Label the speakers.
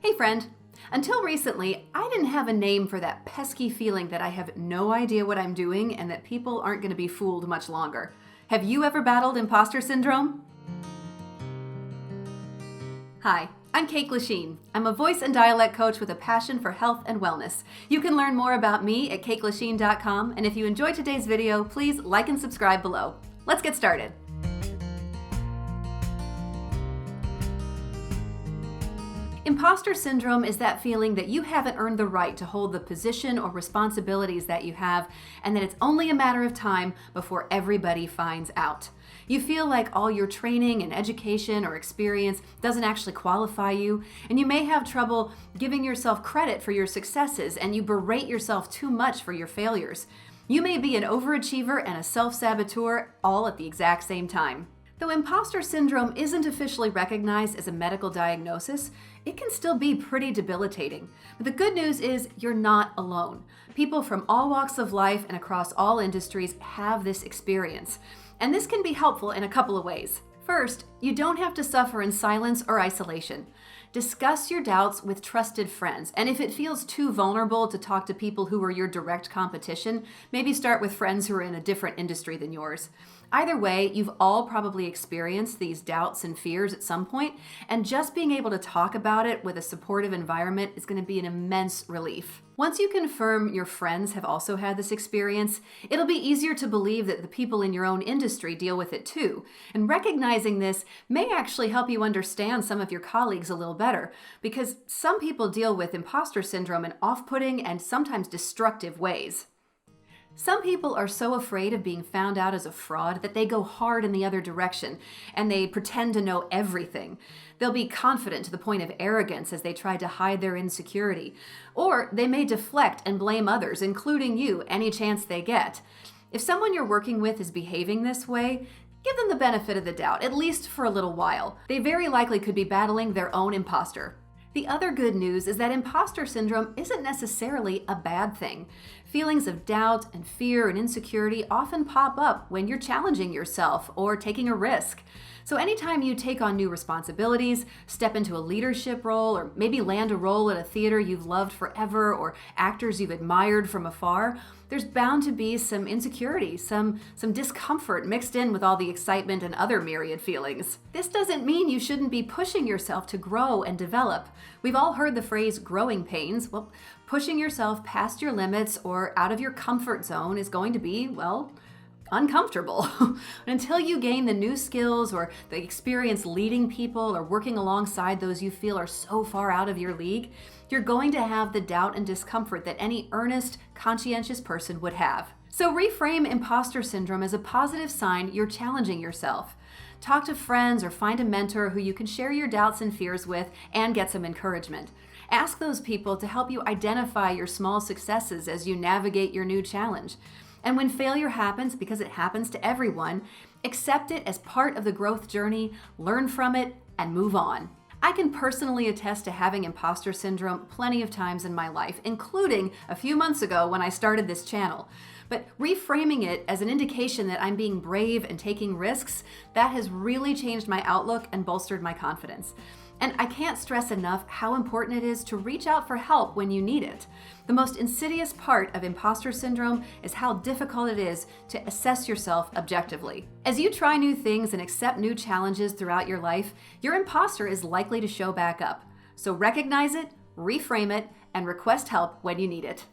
Speaker 1: Hey friend, until recently, I didn't have a name for that pesky feeling that I have no idea what I'm doing and that people aren't going to be fooled much longer. Have you ever battled imposter syndrome? Hi, I'm Kate Glasheen. I'm a voice and dialect coach with a passion for health and wellness. You can learn more about me at kateglasheen.com, and if you enjoyed today's video, please like and subscribe below. Let's get started. Imposter syndrome is that feeling that you haven't earned the right to hold the position or responsibilities that you have, and that it's only a matter of time before everybody finds out. You feel like all your training and education or experience doesn't actually qualify you, and you may have trouble giving yourself credit for your successes, and you berate yourself too much for your failures. You may be an overachiever and a self-saboteur all at the exact same time. Though imposter syndrome isn't officially recognized as a medical diagnosis, it can still be pretty debilitating. But the good news is you're not alone. People from all walks of life and across all industries have this experience. And this can be helpful in a couple of ways. First, you don't have to suffer in silence or isolation. Discuss your doubts with trusted friends, and if it feels too vulnerable to talk to people who are your direct competition, maybe start with friends who are in a different industry than yours. Either way, you've all probably experienced these doubts and fears at some point, and just being able to talk about it with a supportive environment is going to be an immense relief. Once you confirm your friends have also had this experience, it'll be easier to believe that the people in your own industry deal with it too. And recognizing this may actually help you understand some of your colleagues a little better, because some people deal with imposter syndrome in off-putting and sometimes destructive ways. Some people are so afraid of being found out as a fraud that they go hard in the other direction and they pretend to know everything. They'll be confident to the point of arrogance as they try to hide their insecurity. Or they may deflect and blame others, including you, any chance they get. If someone you're working with is behaving this way, give them the benefit of the doubt, at least for a little while. They very likely could be battling their own imposter. The other good news is that imposter syndrome isn't necessarily a bad thing. Feelings of doubt and fear and insecurity often pop up when you're challenging yourself or taking a risk. So anytime you take on new responsibilities, step into a leadership role, or maybe land a role at a theater you've loved forever or actors you've admired from afar, there's bound to be some insecurity, some discomfort mixed in with all the excitement and other myriad feelings. This doesn't mean you shouldn't be pushing yourself to grow and develop. We've all heard the phrase growing pains. Well, pushing yourself past your limits or out of your comfort zone is going to be, well, uncomfortable. Until you gain the new skills or the experience leading people or working alongside those you feel are so far out of your league, you're going to have the doubt and discomfort that any earnest, conscientious person would have. So reframe imposter syndrome as a positive sign you're challenging yourself. Talk to friends or find a mentor who you can share your doubts and fears with and get some encouragement. Ask those people to help you identify your small successes as you navigate your new challenge. And when failure happens, because it happens to everyone, accept it as part of the growth journey, learn from it, and move on. I can personally attest to having imposter syndrome plenty of times in my life, including a few months ago when I started this channel. But reframing it as an indication that I'm being brave and taking risks, that has really changed my outlook and bolstered my confidence. And I can't stress enough how important it is to reach out for help when you need it. The most insidious part of imposter syndrome is how difficult it is to assess yourself objectively. As you try new things and accept new challenges throughout your life, your imposter is likely to show back up. So recognize it, reframe it, and request help when you need it.